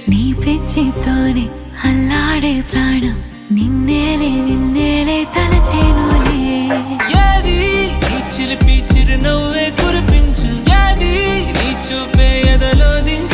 నీ పిచ్చితోనే అల్లాడే ప్రాణం నిన్నేలే తలచేనులే యాది నీ చిలిపి చిరునవ్వే కురిపించు యాది నీ చూపే ఎదలో దించు